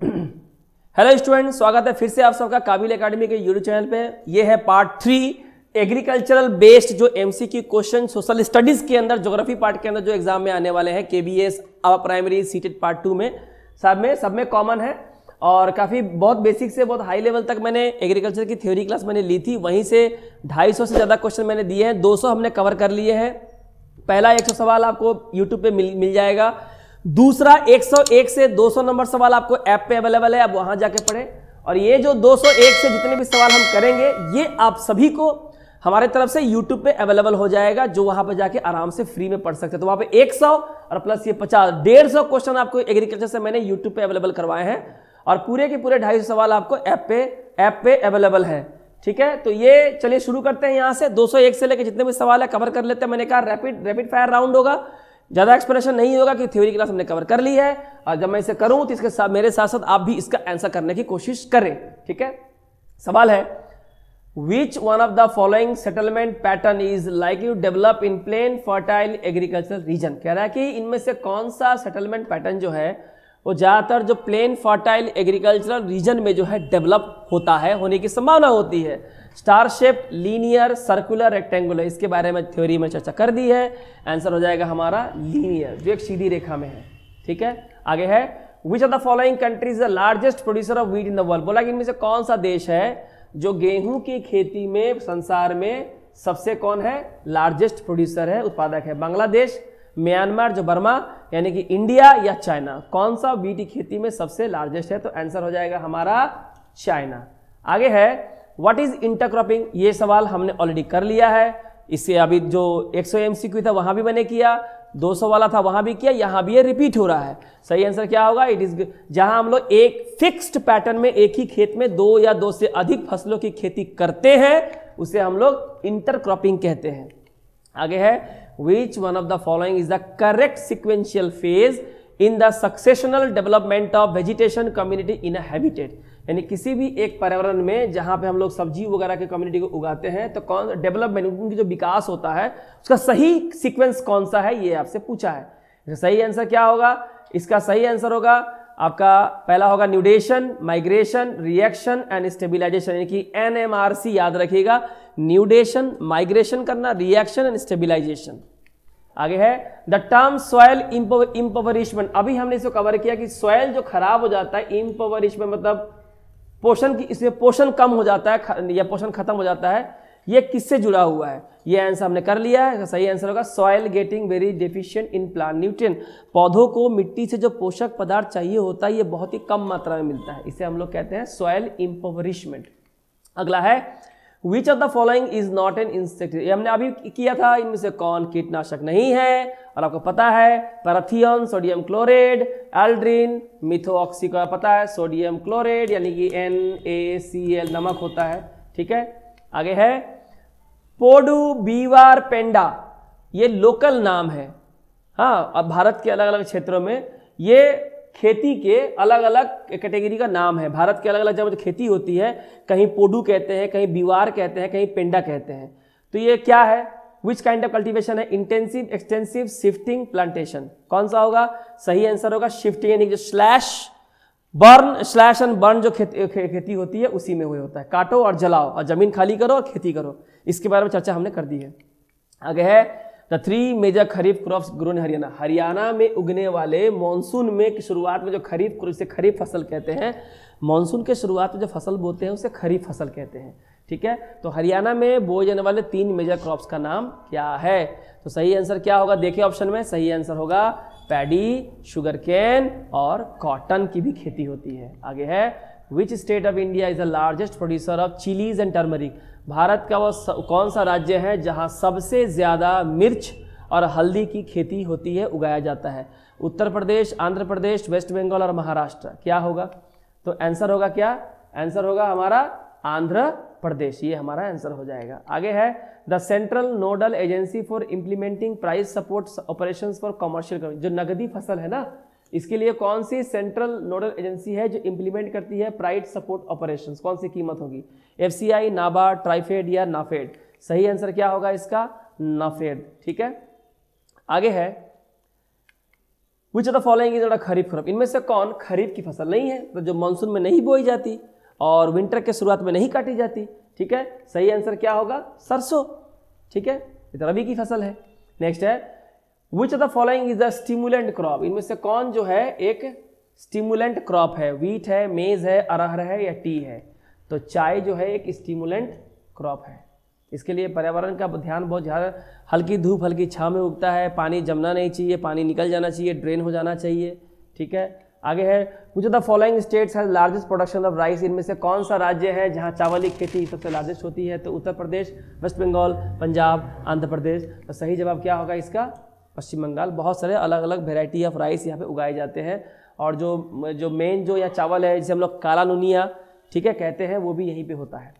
Hello student, स्वागत है फिर से आप सबका काबिल एकेडमी के यूट्यूब चैनल पे। ये है पार्ट 3 एग्रीकल्चरल बेस्ड जो एमसीक्यू क्वेश्चन सोशल स्टडीज के अंदर ज्योग्राफी पार्ट के अंदर जो एग्जाम में आने वाले हैं केबीएस अब प्राइमरी सीटेड पार्ट 2 में सब में कॉमन है। और काफ़ी बहुत बेसिक से बहुत हाई लेवल तक मैंने एग्रीकल्चर की थ्योरी क्लास मैंने ली थी, वहीं से 250 से ज़्यादा क्वेश्चन मैंने दिए हैं, 200 हमने कवर कर लिए हैं। पहला 100 सवाल आपको यूट्यूब पे मिल जाएगा, दूसरा 101 से 200 नंबर सवाल आपको ऐप पे अवेलेबल है, आप वहां जाके पढ़ें। और ये जो 201 से जितने भी सवाल हम करेंगे ये आप सभी को हमारे तरफ से यूट्यूब पे अवेलेबल हो जाएगा, जो वहां पे जाके आराम से फ्री में पढ़ सकते हैं। तो वहां पे 100 और प्लस ये 50 150 क्वेश्चन आपको एग्रीकल्चर से मैंने यूट्यूब पे अवेलेबल करवाए हैं, और पूरे के पूरे 250 सवाल आपको ऐप पे अवेलेबल है। ठीक है, तो ये चलिए शुरू करते हैं। यहाँ से 201 से लेकर जितने भी सवाल है कवर कर लेते हैं। मैंने कहा रैपिड फायर राउंड होगा, ज़्यादा एक्सप्लेनेशन नहीं होगा कि थ्योरी क्लास हमने कवर कर ली है, और जब मैं इसे करूं तो इसके साथ मेरे साथ साथ आप भी इसका आंसर करने की कोशिश करें। ठीक है, सवाल है which one of the following settlement pattern is likely to develop in plain fertile agriculture region. कह रहा है कि इनमें से कौन सा सेटलमेंट पैटर्न जो है वो ज़्यादातर जो प्लेन फर्टाइल एग्रीकल्चरल रीजन में जो है डेवलप होता है, होने की संभावना होती है। Star shape, linear, circular, rectangular, इसके बारे में थ्योरी में चर्चा कर दी है। आंसर हो जाएगा हमारा लीनियर, जो एक सीधी रेखा में है। ठीक है, आगे है which of the following countries the largest producer of wheat in the world. बोला कि इनमें से कौन सा देश है जो गेहूं की खेती में संसार में सबसे कौन है लार्जेस्ट प्रोड्यूसर है, उत्पादक है। बांग्लादेश, म्यांमार जो बर्मा यानी कि इंडिया, या चाइना। कौन सा व्हीट की खेती में सबसे लार्जेस्ट है, तो आंसर हो जाएगा हमारा चाइना। आगे है व्हाट इज इंटरक्रॉपिंग। ये सवाल हमने ऑलरेडी कर लिया है, इससे अभी जो 100 एमसीक्यू था वहां भी मैंने किया, 200 वाला था वहां भी किया, यहां भी ये रिपीट हो रहा है। सही आंसर क्या होगा, इट इज जहां हम लोग एक फिक्स्ड पैटर्न में एक ही खेत में 2 या 2 से अधिक फसलों की खेती करते हैं उसे हम लोग इंटरक्रॉपिंग कहते हैं। आगे है which one of the following is the correct sequential phase in the successional development of vegetation community in a habitat. यानी किसी भी एक पर्यावरण में जहां पे हम लोग सब्जी वगैरह की कम्युनिटी को उगाते हैं तो कौन डेवलपमेंट उनकी जो विकास होता है उसका सही सीक्वेंस कौन सा है, ये आपसे पूछा है। सही आंसर क्या होगा, इसका सही आंसर होगा आपका पहला होगा न्यूडेशन, माइग्रेशन, रिएक्शन एंड स्टेबिलाईजेशन, यानी कि NMRC याद रखिएगा। न्यूडेशन, माइग्रेशन करना, रिएक्शन एंड स्टेबिलाईजेशन। आगे है द टर्म सॉयल इम्पवरिशमेंट। अभी हमने इसको कवर किया कि सॉयल जो खराब हो जाता है, इम्पवरिशमेंट मतलब पोषण की, इसमें पोषण कम हो जाता है या पोषण खत्म हो जाता है, ये किससे जुड़ा हुआ है, ये आंसर हमने कर लिया है। सही आंसर होगा soil getting very deficient in plant nutrient. पौधों को मिट्टी से जो पोषक पदार्थ चाहिए होता है ये बहुत ही कम मात्रा में मिलता है, इसे हम लोग कहते हैं सॉयल इम्पवरिशमेंट। अगला है which of the following is not an insecticide. हमने अभी किया था, इनमें से कौन कीटनाशक नहीं है, और आपको पता है पैराथियन, सोडियम क्लोराइड, एल्ड्रिन, मिथोऑक्सी का पता है, सोडियम क्लोराइड यानी कि NaCl नमक होता है। ठीक है, आगे है पोडू बीवार पेंडा, ये लोकल नाम है। हाँ, अब भारत के अलग अलग क्षेत्रों में ये खेती के अलग अलग कैटेगरी का नाम है। भारत के अलग अलग जगह जो खेती होती है, कहीं पोडू कहते हैं, कहीं बीवार कहते हैं, कहीं पेंडा कहते हैं। तो ये क्या है, विच काइंड ऑफ कल्टीवेशन है, इंटेंसिव, एक्सटेंसिव, शिफ्टिंग, प्लांटेशन। कौन सा होगा, सही आंसर होगा शिफ्टिंग, यानी जो स्लैश एंड बर्न जो खेती होती है उसी में हुए होता है। काटो और जलाओ और जमीन खाली करो और खेती करो, इसके बारे में चर्चा हमने कर दी है। आगे है the 3 major kharif crops grown Haryana. Haryana में उगने वाले मानसून में की शुरुआत में जो खरीफ फसल कहते हैं, मानसून के शुरुआत में जो फसल बोते हैं उसे खरीफ फसल कहते हैं। ठीक है, तो हरियाणा में बोए जाने वाले 3 मेजर क्रॉप्स का नाम क्या है, तो सही आंसर क्या होगा, देखिए ऑप्शन में, सही आंसर होगा पैडी, शुगर केन और कॉटन की भी खेती होती है। आगे है which state of India is the largest producer of chillies and turmeric. Bharat का वो कौन सा राज्य है जहां सबसे ज्यादा मिर्च और हल्दी की खेती होती है, उगाया जाता है। उत्तर प्रदेश, आंध्र प्रदेश, वेस्ट बंगाल और महाराष्ट्र। क्या होगा, तो आंसर होगा क्या, आंसर होगा हमारा आंध्र प्रदेश, ये हमारा आंसर हो जाएगा। आगे है the central nodal agency for implementing price support operations for commercial. जो नगदी फसल है ना, इसके लिए कौन सी सेंट्रल नोडल एजेंसी है जो इंप्लीमेंट करती है प्राइस सपोर्ट ऑपरेशंस, कौन सी कीमत होगी, FCI, नाबार्ड, ट्राइफेड या नाफेड। सही आंसर क्या होगा इसका, नाफेड। ठीक है, आगे है which of the following is not a kharif crop, इनमें से कौन खरीफ की फसल नहीं है, तो जो मानसून में नहीं बोई जाती और विंटर के शुरुआत में नहीं काटी जाती, ठीक है। सही आंसर क्या होगा, सरसों, ठीक है, ये तो रबी की फसल है। नेक्स्ट है which of the following is the stimulant crop, इनमें से कौन जो है एक स्टिमुलेंट क्रॉप है, व्हीट है, मेज है, अरहर है या टी है, तो चाय जो है एक स्टिमुलेंट क्रॉप है। इसके लिए पर्यावरण का ध्यान बहुत ज़्यादा, हल्की धूप हल्की छाँव में उगता है, पानी जमना नहीं चाहिए, पानी निकल जाना चाहिए, ड्रेन हो जाना चाहिए, ठीक है। आगे है which of the following states has largest production of rice, इनमें से कौन सा राज्य है जहां चावल की खेती सबसे लार्जेस्ट होती है, तो उत्तर प्रदेश, वेस्ट बंगाल, पंजाब, आंध्र प्रदेश। तो सही जवाब क्या होगा इसका, पश्चिम बंगाल। बहुत सारे अलग अलग वेराइटी ऑफ राइस यहाँ पे उगाए जाते हैं, और जो मेन जो या चावल है जिसे हम लोग काला नुनिया, ठीक है, कहते हैं, वो भी यहीं पे होता है।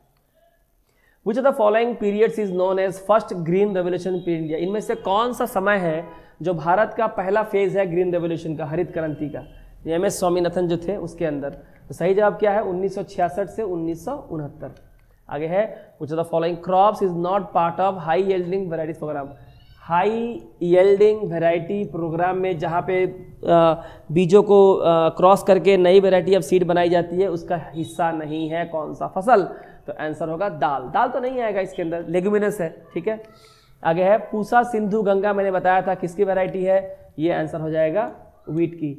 Which of the following periods is known as first green revolution in India, इनमें से कौन सा समय है जो भारत का पहला फेज है ग्रीन रेवोल्यूशन का, हरित क्रांति का, एम एस स्वामीनाथन जो थे उसके अंदर। तो सही जवाब क्या है, 1966 से 1969। आगे है which of the following crops is not part of high yielding varieties programme, high yielding variety programme में जहाँ पे बीजों को क्रॉस करके नई वैरायटी ऑफ सीड बनाई जाती है, उसका हिस्सा नहीं है कौन सा फसल, तो आंसर होगा दाल। दाल तो नहीं आएगा इसके अंदर, लेग्यूमिनस है, ठीक है। आगे है पूसा, सिंधु, गंगा, मैंने बताया था किसकी वैरायटी है, ये आंसर हो जाएगा वीट की।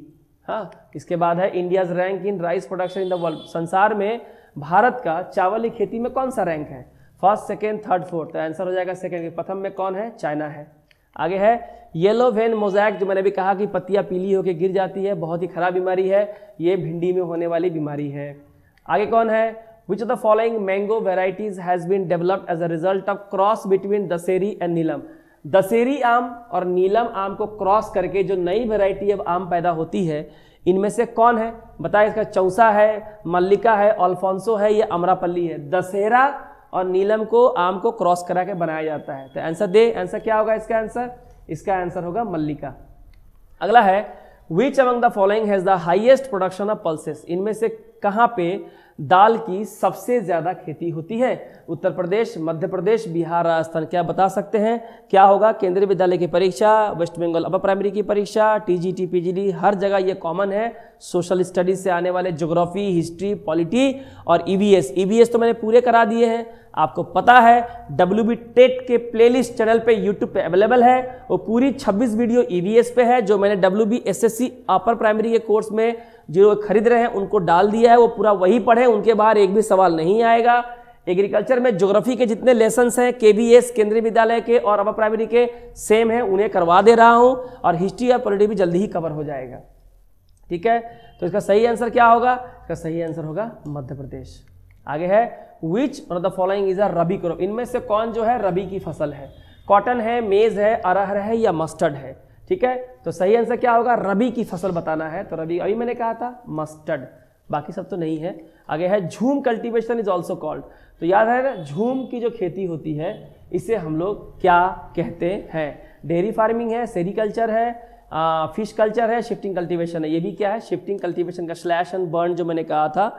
हाँ, इसके बाद है India's rank in rice production in the world, संसार में भारत का चावल की खेती में कौन सा रैंक है, फर्स्ट, सेकेंड, थर्ड, फोर्थ, तो आंसर हो जाएगा सेकेंड। प्रथम में कौन है, चाइना है। आगे है येलो वेन मोज़ैक, जो मैंने भी कहा कि पत्तियां पीली होकर गिर जाती है, बहुत ही खराब बीमारी है, ये भिंडी में होने वाली बीमारी है। आगे कौन है, which of the following mango varieties has been developed as a result of cross between Dashehari and Neelam, Dashehari आम और नीलम आम को क्रॉस करके जो नई वेराइटी अब आम पैदा होती है, इनमें से कौन है, बताए, इसका चौसा है, मल्लिका है, अल्फोंसो है, या अमरापल्ली है। दशहरा और नीलम को आम को क्रॉस करा के बनाया जाता है, तो आंसर दे, आंसर क्या होगा इसका आंसर, इसका आंसर होगा मल्लिका। अगला है which among the following has the highest production of pulses, इनमें से कहाँ पे दाल की सबसे ज्यादा खेती होती है, उत्तर प्रदेश, मध्य प्रदेश, बिहार, राजस्थान, क्या बता सकते हैं क्या होगा। केंद्रीय विद्यालय की परीक्षा, वेस्ट बंगाल अपर प्राइमरी की परीक्षा, टीजीटी, पीजीडी, हर जगह ये कॉमन है, सोशल स्टडीज से आने वाले ज्योग्राफी, हिस्ट्री, पॉलिटी और ईवीएस। ईवीएस तो मैंने पूरे करा दिए हैं, आपको पता है WB टेट के प्लेलिस्ट चैनल पे यूट्यूब पे अवेलेबल है, वो पूरी 26 वीडियो ईवीएस पे है, जो मैंने WB SSC अपर प्राइमरी के कोर्स में जो खरीद रहे हैं उनको डाल दिया है, वो पूरा वही पढ़े, उनके बाहर एक भी सवाल नहीं आएगा। एग्रीकल्चर में ज्योग्राफी के जितने लेसन्स हैं KVS केंद्रीय विद्यालय के और अपर प्राइमरी के सेम हैं, उन्हें करवा दे रहा हूं, और हिस्ट्री और पॉलिटी भी जल्दी ही कवर हो जाएगा, ठीक है। तो इसका सही आंसर क्या होगा, इसका सही आंसर होगा मध्य प्रदेश। आगे है which one of the following is a rabi crop, इनमें से कौन जो है रबी की फसल है, कॉटन है, मेज है, अरहर है या मस्टर्ड है, ठीक है। तो सही आंसर क्या होगा, रबी की फसल बताना है, तो रबी अभी मैंने कहा था मस्टर्ड, बाकी सब तो नहीं है। आगे है झूम कल्टीवेशन इज ऑल्सो कॉल्ड, तो याद है ना, झूम की जो खेती होती है इसे हम लोग क्या कहते हैं, डेयरी फार्मिंग है, सेरिकल्चर है, फिश कल्चर है, शिफ्टिंग कल्टीवेशन है, ये भी क्या है, शिफ्टिंग कल्टीवेशन का स्लैश एंड बर्न जो मैंने कहा था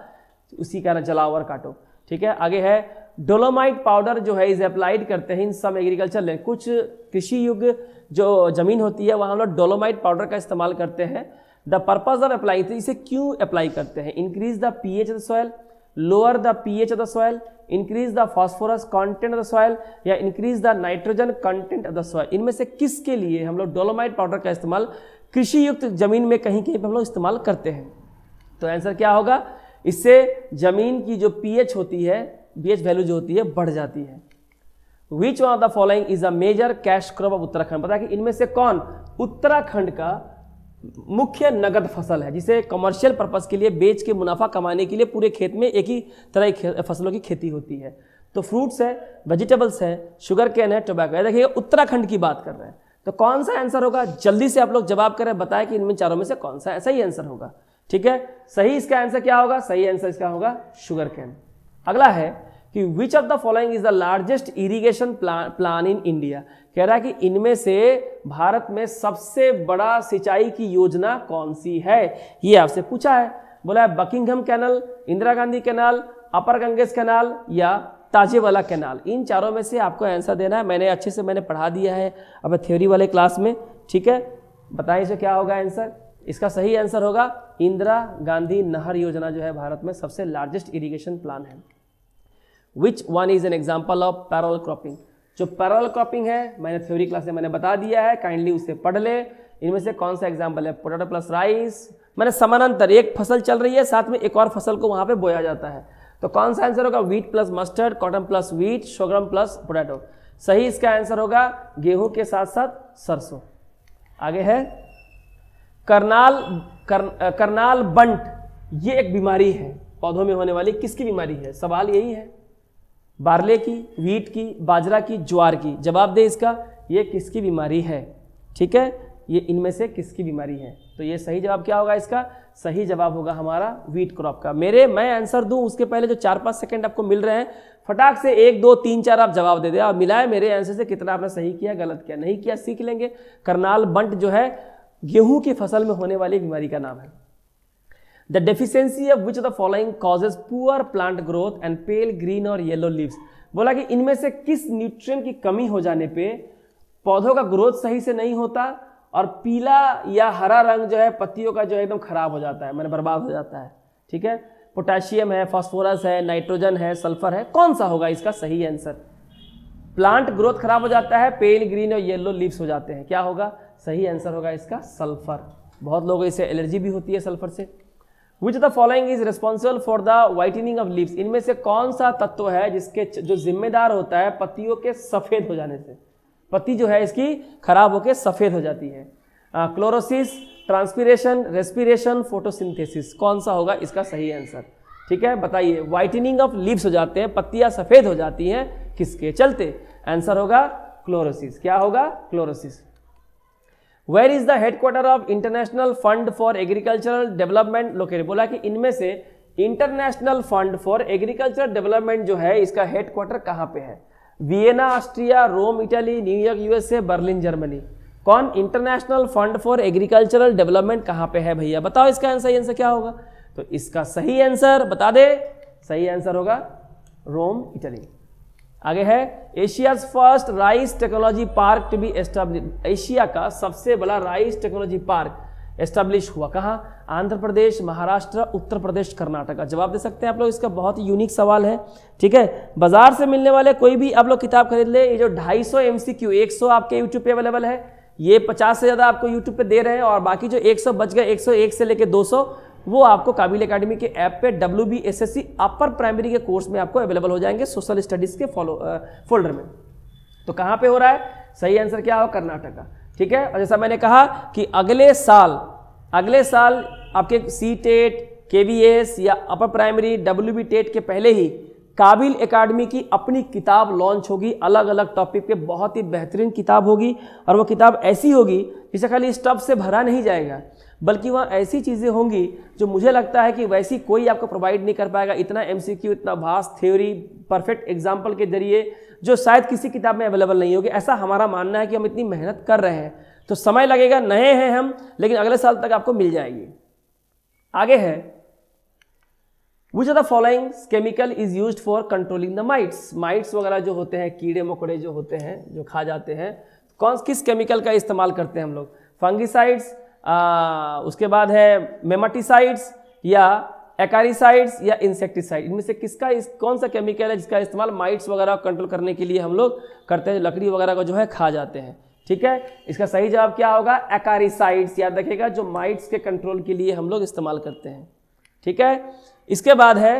उसी का ना, जलाओ और काटो, ठीक है। आगे है डोलोमाइट पाउडर जो है इज अप्लाइड करते हैं इन सम एग्रीकल्चर लैंड, कुछ कृषि युग जो जमीन होती है वहाँ हम लोग डोलोमाइट पाउडर का इस्तेमाल करते हैं। द पर्पज ऑफ अप्लाई, तो इसे क्यों अप्लाई करते हैं, increase the pH of the soil, lower the pH of the soil, increase the phosphorus content of the soil, या increase the nitrogen content of the soil, इनमें से किसके लिए हम लोग डोलोमाइट पाउडर का इस्तेमाल कृषि युक्त जमीन में कहीं कहीं पर हम लोग इस्तेमाल करते हैं। तो आंसर क्या होगा, इससे जमीन की जो पीएच होती है, पीएच वैल्यू जो होती है बढ़ जाती है। Which one of the following is a major cash crop of Uttarakhand, पता है कि इनमें से कौन उत्तराखंड का मुख्य नगद फसल है, जिसे कमर्शियल पर्पस के लिए बेच के मुनाफा कमाने के लिए पूरे खेत में एक ही तरह की फसलों की खेती होती है। तो फ्रूट्स है, वेजिटेबल्स है, शुगर केन है, टोबैको है। देखिए उत्तराखंड की बात कर रहे हैं, तो कौन सा आंसर होगा, जल्दी से आप लोग जवाब करें, बताएं कि इनमें चारों में से कौन सा सही आंसर होगा, ठीक है। सही इसका आंसर क्या होगा, सही आंसर इसका होगा शुगर केन। अगला है कि विच of the following is the largest irrigation plan in India, कह रहा है कि इनमें से भारत में सबसे बड़ा सिंचाई की योजना कौन सी है, ये आपसे पूछा है। बोला है Buckingham canal, Indira Gandhi canal, upper Ganges canal या ताजेवाला कैनाल, इन चारों में से आपको आंसर देना है। मैंने अच्छे से पढ़ा दिया है अब थ्योरी वाले क्लास में, ठीक है। बताइए इसे क्या होगा आंसर, इसका सही आंसर होगा इंदिरा गांधी नहर योजना जो है भारत में सबसे लार्जेस्ट इरिगेशन प्लान है। Which one is an example of parallel cropping? जो पैरेलल क्रॉपिंग है मैंने थ्योरी क्लास में मैंने बता दिया है, काइंडली उसे पढ़ ले। इनमें से कौन सा एग्जाम्पल है? पोटैटो प्लस राइस, मैंने समानांतर एक फसल चल रही है साथ में एक और फसल को वहां पे बोया जाता है, तो कौन सा आंसर होगा? Wheat plus mustard, cotton plus wheat, sorghum plus potato. सही इसका आंसर होगा गेहूं के साथ साथ सरसों। आगे है करनाल बंट, ये एक बीमारी है पौधों में होने वाली, किसकी बीमारी है? सवाल यही है, बार्ले की, व्हीट की, बाजरा की, ज्वार की। जवाब दे इसका, ये किसकी बीमारी है? ठीक है, ये इनमें से किसकी बीमारी है? तो ये सही जवाब क्या होगा? इसका सही जवाब होगा हमारा व्हीट क्रॉप का। मैं आंसर दूं उसके पहले जो 4-5 सेकंड आपको मिल रहे हैं, फटाक से 1, 2, 3, 4 आप जवाब दे दे और मिलाए मेरे आंसर से कितना आपने सही किया, गलत किया, नहीं किया सीख लेंगे। करनाल बंट जो है गेहूं की फसल में होने वाली बीमारी का नाम है। The deficiency of which of the following causes poor plant growth and pale green और येलो लीव्स? बोला कि इनमें से किस न्यूट्रिएंट की कमी हो जाने पे पौधों का ग्रोथ सही से नहीं होता और पीला या हरा रंग जो है पत्तियों का जो है एकदम खराब हो जाता है, मैंने बर्बाद हो जाता है। ठीक है, पोटेशियम है, फास्फोरस है, नाइट्रोजन है, सल्फर है, कौन सा होगा इसका सही आंसर? प्लांट ग्रोथ खराब हो जाता है, पेल ग्रीन और येलो लीव्स हो जाते हैं, क्या होगा? सही आंसर होगा इसका सल्फर। बहुत लोगों को इससे एलर्जी भी होती है सल्फर से। Which the following is responsible for the whitening of leaves? इनमें से कौन सा तत्व है जिसके जो जिम्मेदार होता है पत्तियों के सफेद हो जाने से? पत्ती जो है इसकी खराब होकर सफेद हो जाती है। क्लोरोसिस, ट्रांसपीरेशन, रेस्पिरेशन, फोटोसिंथेसिस, कौन सा होगा इसका सही आंसर? ठीक है, बताइए। व्हाइटनिंग ऑफ लीव्स हो जाते हैं, पत्तियां सफेद हो जाती हैं, किसके चलते? आंसर होगा क्लोरोसिस। क्या होगा? Chlorosis. Where is the headquarter of International Fund for Agricultural Development located? बोला कि इनमें से International Fund for Agricultural Development जो है इसका हेडक्वार्टर कहां पे है? Vienna Austria, Rome Italy, New York USA, Berlin Germany. कौन? International Fund for Agricultural Development कहां पे है भैया? बताओ इसका आंसर क्या होगा? तो इसका सही आंसर बता दे, सही आंसर होगा रोम इटली। आगे है Asia's first rice technology park to be established? Asia का सबसे बड़ा राइस टेक्नोलॉजी पार्क एस्टैब्लिश हुआ कहाँ? आंध्र प्रदेश, महाराष्ट्र, उत्तर प्रदेश, कर्नाटका। जवाब दे सकते हैं आप लोग इसका? बहुत ही यूनिक सवाल है। ठीक है, बाजार से मिलने वाले कोई भी आप लोग किताब खरीद ले, ये जो 250 MCQ 100 आपके यूट्यूब पे अवेलेबल है, ये 50 से ज़्यादा आपको यूट्यूब पे दे रहे हैं और बाकी जो 100 बच गए, 101 से लेकर 200 वो आपको काबिल एकेडमी के ऐप पे WBSSC अपर प्राइमरी के कोर्स में आपको अवेलेबल हो जाएंगे सोशल स्टडीज के फोल्डर में। तो कहाँ पे हो रहा है? सही आंसर क्या होगा? कर्नाटका। ठीक है, और जैसा मैंने कहा कि अगले साल आपके CTET, KVS या अपर प्राइमरी WB टेट के पहले ही काबिल एकेडमी की अपनी किताब लॉन्च होगी, अलग अलग टॉपिक पे, बहुत ही बेहतरीन किताब होगी। और वो किताब ऐसी होगी जिसे खाली स्टफ से भरा नहीं जाएगा, बल्कि वहाँ ऐसी चीज़ें होंगी जो मुझे लगता है कि वैसी कोई आपको प्रोवाइड नहीं कर पाएगा। इतना MCQ, इतना वास्ट थ्योरी, परफेक्ट एग्जाम्पल के जरिए जो शायद किसी किताब में अवेलेबल नहीं होगी। ऐसा हमारा मानना है कि हम इतनी मेहनत कर रहे हैं तो समय लगेगा, नए हैं हम, लेकिन अगले साल तक आपको मिल जाएगी। आगे है which of the following chemical is used for controlling the mites? Mites वगैरह जो होते हैं, कीड़े मकोड़े जो होते हैं जो खा जाते हैं, किस केमिकल का इस्तेमाल करते हैं हम लोग? फंगिसाइड्स, उसके बाद है मेमाटिसाइड्स या एक्कारिसाइड्स या इंसेक्टिसाइड। इनमें से कौन सा केमिकल है जिसका इस्तेमाल माइट्स वगैरह कंट्रोल करने के लिए हम लोग करते हैं, लकड़ी वगैरह को जो है खा जाते हैं? ठीक है, इसका सही जवाब क्या होगा? एक्कारिसाइड्स। याद रखिएगा, जो माइट्स के कंट्रोल के लिए हम लोग इस्तेमाल करते हैं। ठीक है, इसके बाद है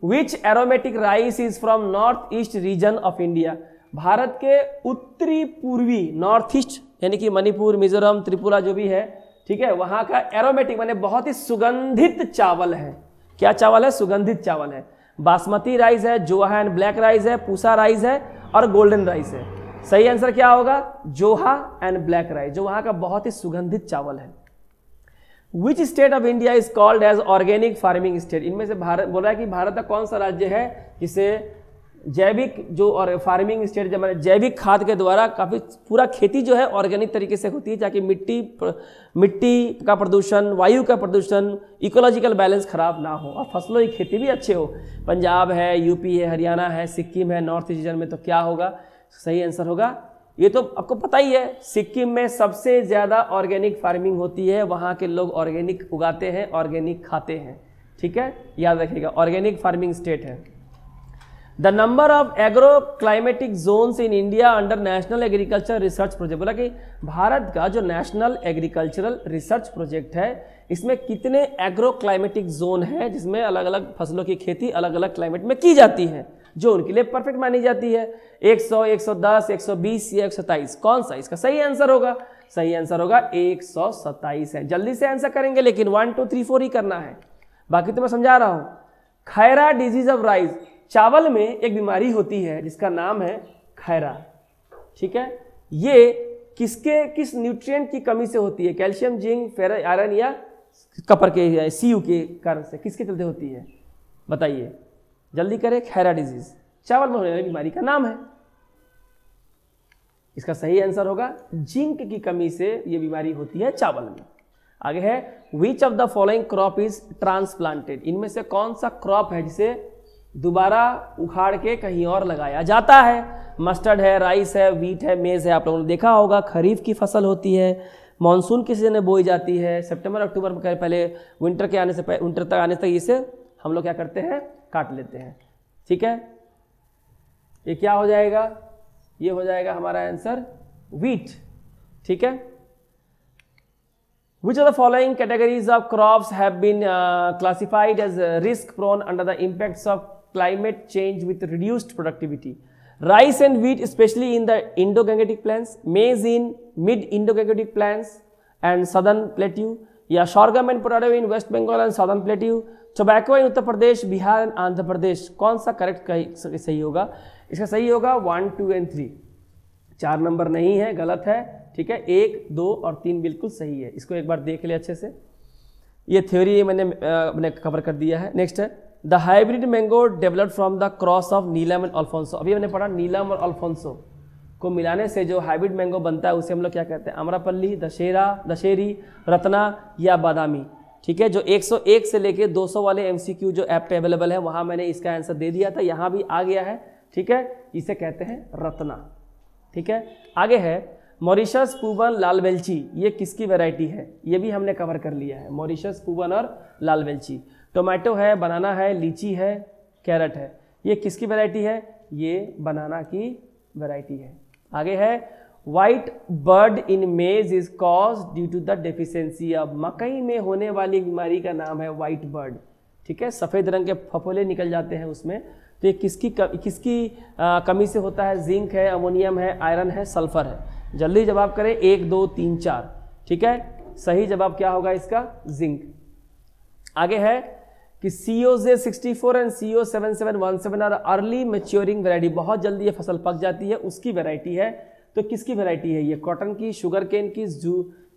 which aromatic rice is from north east region of India? Bharat के उत्तरी पूर्वी, नॉर्थ ईस्ट यानी कि मणिपुर, मिजोरम, त्रिपुरा जो भी है, ठीक है, वहां का एरोमेटिक माने बहुत ही सुगंधित चावल है। क्या चावल है? सुगंधित चावल है। बासमती राइस है, जोहा एंड ब्लैक राइस है, पूसा राइस है और गोल्डन राइस है। सही आंसर क्या होगा? जोहा एंड ब्लैक राइस, जो वहां का बहुत ही सुगंधित चावल है। Which state of India is called as organic farming state? इनमें से भारत बोल रहा है कि भारत का कौन सा राज्य है जिसे जैविक जो और फार्मिंग स्टेट, जब जैविक खाद के द्वारा काफ़ी पूरा खेती जो है ऑर्गेनिक तरीके से होती है, ताकि मिट्टी का प्रदूषण, वायु का प्रदूषण, इकोलॉजिकल बैलेंस खराब ना हो और फसलों की खेती भी अच्छे हो। पंजाब है, यूपी है, हरियाणा है, सिक्किम है, नॉर्थ ईस्ट रीजन में। तो क्या होगा? सही आंसर होगा ये तो आपको पता ही है, सिक्किम में सबसे ज़्यादा ऑर्गेनिक फार्मिंग होती है, वहाँ के लोग ऑर्गेनिक उगाते हैं, ऑर्गेनिक खाते हैं, ठीक है, याद रखिएगा, ऑर्गेनिक फार्मिंग स्टेट है। The number of agro climatic zones in India under national agriculture research project, बोला कि भारत का जो नेशनल एग्रीकल्चरल रिसर्च प्रोजेक्ट है इसमें कितने एग्रो क्लाइमेटिक जोन है जिसमें अलग अलग फसलों की खेती अलग अलग क्लाइमेट में की जाती है जो उनके लिए परफेक्ट मानी जाती है। 100, 110, 120 या 127, कौन सा इसका सही आंसर होगा? सही आंसर होगा 127 है। जल्दी से आंसर करेंगे लेकिन 1, 2, 3, 4 ही करना है, बाकी तो मैं समझा रहा हूं। खैरा डिजीज ऑफ राइस, चावल में एक बीमारी होती है जिसका नाम है खैरा, ठीक है, ये किस न्यूट्रिएंट की कमी से होती है? कैल्शियम, जिंक, फेरस, आयरन या कपर के, सीयू के कारण से, किसके चलते होती है बताइए, जल्दी करें। खैरा डिजीज चावल में होने वाली बीमारी का नाम है। इसका सही आंसर होगा जिंक की कमी से ये बीमारी होती है चावल में। आगे है which of the following crop is transplanted, इनमें से कौन सा क्रॉप है जिसे दोबारा उखाड़ के कहीं और लगाया जाता है? मस्टर्ड है, राइस है, वीट है, मेज है। आप लोगों ने देखा होगा खरीफ की फसल होती है, मानसून के सीजन में बोई जाती है, सितंबर अक्टूबर में पहले विंटर तक आने तक इसे हम लोग क्या करते हैं, काट लेते हैं, ठीक है। ये क्या हो जाएगा? ये हो जाएगा हमारा आंसर वीट, ठीक है। Which of the following categories of crops have been classified as risk prone under the impacts of climate change with reduced productivity? Rice and wheat especially in the Indo-Gangetic plains, maize in mid-Indo-Gangetic plains and southern plateau, या sorghum and potato in West Bengal and southern plateau, tobacco in Uttar Pradesh, Bihar and Andhra Pradesh. कौन सा correct सही होगा? इसका सही होगा 1, 2 and 3। 4 number नहीं है, गलत है, ठीक है। 1, 2 और 3 बिल्कुल सही है। इसको एक बार देख ले अच्छे से, ये थ्योरी मैंने कवर कर दिया है। नेक्स्ट है the hybrid mango developed from the cross of Neelam and Alfonso. अभी मैंने पढ़ा नीलम और अल्फोंसो को मिलाने से जो हाइब्रिड मैंगो बनता है उसे हम लोग क्या कहते हैं? आम्रपल्ली, दशहरी, रत्ना या बादामी, ठीक है। जो 101 से लेके 200 वाले MCQ जो ऐप पे अवेलेबल है वहाँ मैंने इसका आंसर दे दिया था, यहाँ भी आ गया है, ठीक है। इसे कहते हैं रत्ना, ठीक है। आगे है मॉरिशस, पूवन, लाल वेलची, ये किसकी वैरायटी है? ये भी हमने कवर कर लिया है, मॉरिशस, पूवन और लाल वेलची। टोमेटो है, बनाना है, लीची है, कैरेट है, ये किसकी वैरायटी है? ये बनाना की वैरायटी है। आगे है white bird in maize is cause due to the deficiency of, मकई में होने वाली बीमारी का नाम है व्हाइट बर्ड, ठीक है। सफ़ेद रंग के फफोले निकल जाते हैं उसमें, तो ये किसकी कमी से होता है? जिंक है, अमोनियम है, आयरन है, सल्फर है। जल्दी जवाब करें, 1, 2, 3, 4, ठीक है। सही जवाब क्या होगा इसका? जिंक। आगे है कि CO64 and CO7717 are early maturing variety, बहुत जल्दी ये फसल पक जाती है, उसकी वैरायटी है। तो किसकी वैरायटी है ये? कॉटन की, शुगर केन की,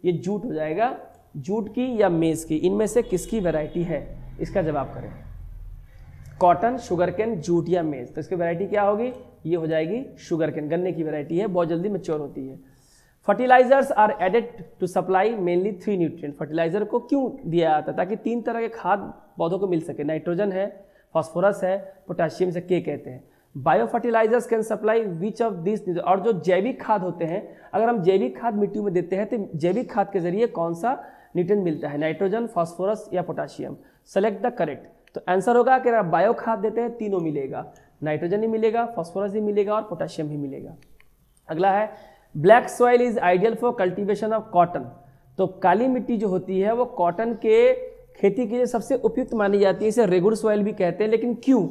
ये जूट हो जाएगा, जूट की या मेज की, इनमें से किसकी वैरायटी है? इसका जवाब करें। कॉटन, शुगर केन, जूट या मेज, तो इसकी वैरायटी क्या होगी? ये हो जाएगी शुगर केन, गन्ने की वैरायटी है, बहुत जल्दी मैच्योर होती है। Fertilizers are added to supply mainly 3 nutrient, fertilizer को क्यों दिया जाता है? ताकि 3 तरह के खाद पौधों को मिल सके, नाइट्रोजन है, फास्फोरस है, पोटाशियम से के कहते हैं। Bio fertilizers can supply which of this, और जो जैविक खाद होते हैं, अगर हम जैविक खाद मिट्टी में देते हैं तो जैविक खाद के जरिए कौन सा न्यूट्रिएंट मिलता है? नाइट्रोजन, फास्फोरस या पोटाशियम। सेलेक्ट द करेक्ट, तो आंसर होगा कि अगर बायो खाद देते हैं तीनों मिलेगा, नाइट्रोजन ही मिलेगा, फास्फोरस ही मिलेगा और पोटाशियम ही मिलेगा। अगला है black soil is ideal for cultivation of cotton, तो काली मिट्टी जो होती है वो कॉटन के खेती के लिए सबसे उपयुक्त मानी जाती है, इसे रेगुड सॉइल भी कहते हैं। लेकिन क्यों?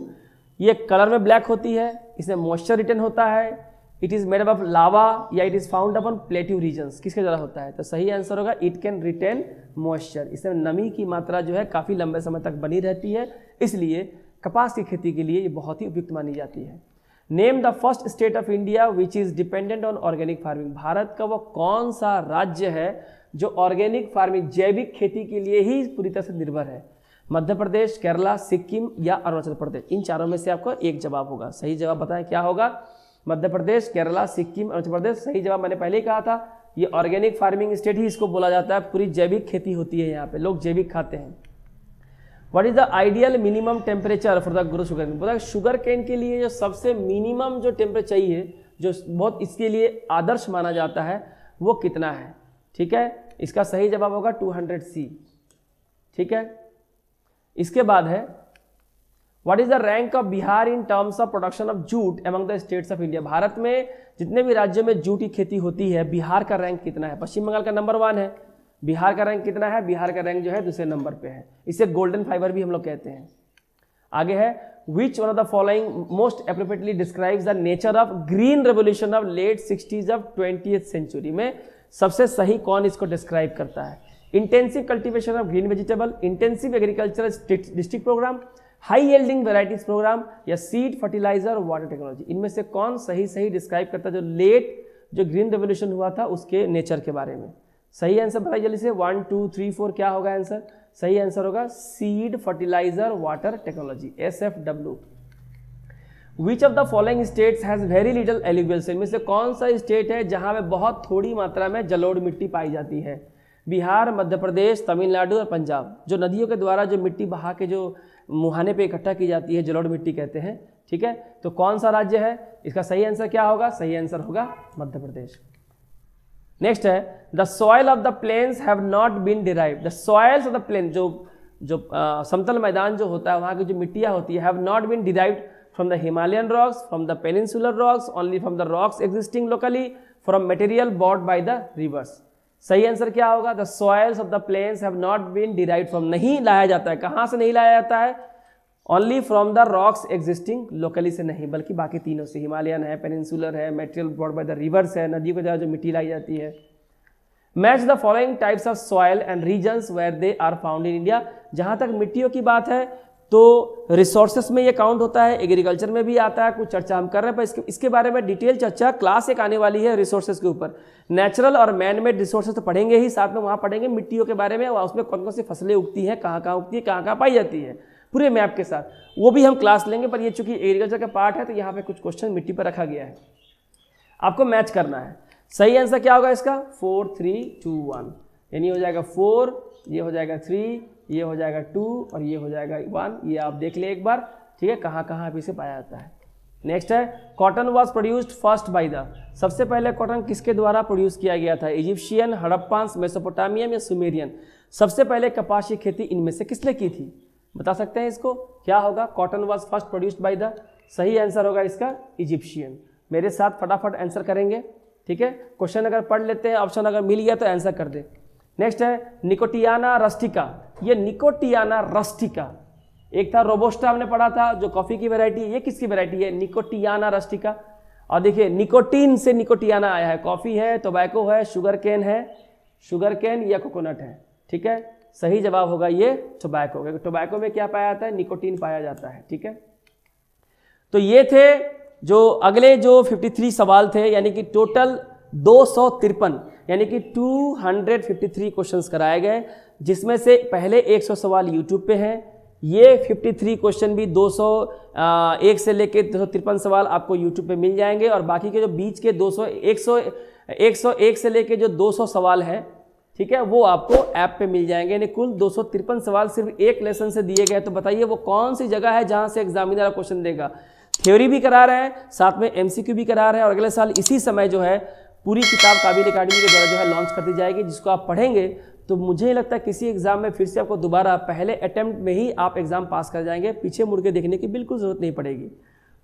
ये कलर में ब्लैक होती है, इसमें मॉइस्चर रिटेन होता है, it is made up of lava या it is found upon plateau regions, किसके द्वारा होता है? तो सही आंसर होगा इट कैन रिटेन मॉइस्चर, इसमें नमी की मात्रा जो है काफ़ी लंबे समय तक बनी रहती है, इसलिए कपास की खेती के लिए ये बहुत ही उपयुक्त मानी जाती है। Name the first state of India which is dependent on organic farming, Bharat का वो कौन सा राज्य है जो ऑर्गेनिक फार्मिंग, जैविक खेती के लिए ही पूरी तरह से निर्भर है? मध्य प्रदेश, केरला, सिक्किम या अरुणाचल प्रदेश, इन चारों में से आपको एक जवाब होगा। सही जवाब बताएं क्या होगा? मध्य प्रदेश, केरला, सिक्किम, अरुणाचल प्रदेश। सही जवाब मैंने पहले ही कहा था, ये ऑर्गेनिक फार्मिंग स्टेट ही इसको बोला जाता है, पूरी जैविक खेती होती है यहाँ पे, लोग जैविक खाते हैं। What is the ideal minimum temperature for the grow sugarcane, बोला शुगर केन के लिए जो सबसे मिनिमम जो टेम्परेचर चाहिए जो बहुत इसके लिए आदर्श माना जाता है वो कितना है, ठीक है। इसका सही जवाब होगा 200C, ठीक है। इसके बाद है what is the rank of Bihar in terms of production of jute among the states of India. Bharat में जितने भी राज्यों में जूट की खेती होती है, बिहार का रैंक कितना है। पश्चिम बंगाल का नंबर 1 है, बिहार का रैंक कितना है, बिहार का रैंक जो है दूसरे नंबर पे है। इसे गोल्डन फाइबर भी हम लोग कहते हैं। आगे है which one of the following most appropriately describes the nature of green revolution of late 60s of 20th century में सबसे सही कौन इसको डिस्क्राइब करता है। Intensive cultivation of green vegetable, intensive agriculture district programme, high yielding varieties programme या seed fertiliser water technology. इनमें से कौन सही डिस्क्राइब करता है जो लेट जो ग्रीन रेवोल्यूशन हुआ था उसके नेचर के बारे में। सही आंसर बताइए जल्दी से, 1 2 3 4 क्या होगा आंसर। सही आंसर होगा seed fertiliser water technology, SFW। Which of the following states has very little alluvial. इनमें से कौन सा स्टेट है जहां में बहुत थोड़ी मात्रा में जलोढ़ मिट्टी पाई जाती है। बिहार, मध्य प्रदेश, तमिलनाडु और पंजाब। जो नदियों के द्वारा जो मिट्टी बहा के जो मुहाने पे इकट्ठा की जाती है जलोढ़ मिट्टी कहते हैं, ठीक है। तो कौन सा राज्य है, इसका सही आंसर क्या होगा। सही आंसर होगा मध्य प्रदेश। नेक्स्ट है the soil of the plains have not been derived. The soils of the plain जो समतल मैदान जो होता है वहाँ की जो मिट्टियाँ होती है, have not been derived from the Himalayan rocks, from the peninsular rocks, only from the rocks existing locally, from material bought by the rivers. सही आंसर क्या होगा। The soils of the plains have not been derived from, नहीं लाया जाता है। कहाँ से नहीं लाया जाता है। Only from the rocks existing locally से नहीं, बल्कि बाकी तीनों से, हिमालयन है, पेनिनसुलर है, material brought by the rivers है, नदी के द्वारा जो मिट्टी लाई जाती है। Match the following types of soil and regions where they are found in India. जहाँ तक मिट्टियों की बात है तो रिसोर्सेस में ये काउंट होता है, एग्रीकल्चर में भी आता है। कुछ चर्चा हम कर रहे हैं पर इसके बारे में डिटेल चर्चा क्लास एक आने वाली है रिसोर्सेज के ऊपर। नेचुरल और मैन मेड रिसोर्सेज तो पढ़ेंगे ही, साथ में वहाँ पढ़ेंगे मिट्टियों के बारे में, उसमें कौन कौन सी फसलें उगती हैं, कहाँ उगती है, कहाँ पाई जाती है, पूरे मैप के साथ। वो भी हम क्लास लेंगे, पर ये चूंकि एग्रीकल्चर का पार्ट है तो यहाँ पे कुछ क्वेश्चन मिट्टी पर रखा गया है, आपको मैच करना है। सही आंसर क्या होगा इसका 4 3 2 1, यानी हो जाएगा 4, ये हो जाएगा 3, ये हो जाएगा 2 और ये हो जाएगा 1। ये आप देख ले एक बार, ठीक है, कहाँ कहाँ पे इसे पाया जाता है। नेक्स्ट है cotton was produced first by the. सबसे पहले कॉटन किसके द्वारा प्रोड्यूस किया गया था। इजिप्शियन, हड़प्पान्स, मेसोपोटामियन या सुमेरियन। सबसे पहले कपास की खेती इनमें से किसने की थी, बता सकते हैं इसको, क्या होगा। Cotton was first produced by the, सही आंसर होगा इसका इजिप्शियन। मेरे साथ फटाफट आंसर करेंगे, ठीक है। क्वेश्चन अगर पढ़ लेते हैं, ऑप्शन अगर मिल गया तो आंसर कर दे। नेक्स्ट है निकोटियाना रस्टिका। ये निकोटियाना रस्टिका, एक था रोबोस्टा हमने पढ़ा था जो कॉफी की वैरायटी, ये किसकी वैरायटी है, निकोटियाना रस्टिका। और देखिए निकोटीन से निकोटियाना आया है, कॉफी है, टोबैको है, शुगर केन या कोकोनट है, ठीक है। सही जवाब होगा ये टोबैको। टोबैको में क्या पाया जाता है, निकोटीन पाया जाता है, ठीक है। तो ये थे जो अगले जो 53 सवाल थे, यानी कि टोटल 253, यानी कि 253 क्वेश्चंस कराए गए, जिसमें से पहले 100 सवाल यूट्यूब पे हैं। ये 53 क्वेश्चन भी 201 से लेके 253 सवाल आपको यूट्यूब पे मिल जाएंगे, और बाकी के जो बीच के 101 से लेके जो 200 सवाल हैं, ठीक है, वो आपको ऐप पे मिल जाएंगे। यानी कुल 253 सवाल सिर्फ एक लेसन से दिए गए। तो बताइए वो कौन सी जगह है जहाँ से एग्जामिनर क्वेश्चन देगा। थ्योरी भी करा रहे हैं, साथ में MCQ भी करा रहे हैं, और अगले साल इसी समय जो है पूरी किताब काबिल अकेडमी के द्वारा जो है लॉन्च कर दी जाएगी, जिसको आप पढ़ेंगे तो मुझे नहीं लगता किसी एग्जाम में फिर से आपको दोबारा पहले अटेम्प्ट में ही आप एग्जाम पास कर जाएंगे, पीछे मुड़ के देखने की बिल्कुल जरूरत नहीं पड़ेगी।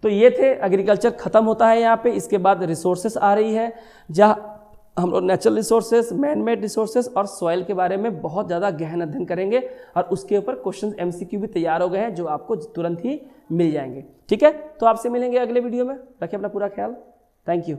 तो ये थे एग्रीकल्चर खत्म होता है यहाँ पे। इसके बाद रिसोर्सेस आ रही है, जहाँ हम लोग natural resources, man made resources और सॉइल के बारे में बहुत ज़्यादा गहन अध्ययन करेंगे, और उसके ऊपर क्वेश्चन MCQ भी तैयार हो गए हैं जो आपको तुरंत ही मिल जाएंगे, ठीक है। तो आपसे मिलेंगे अगले वीडियो में, रखिए अपना पूरा ख्याल, थैंक यू।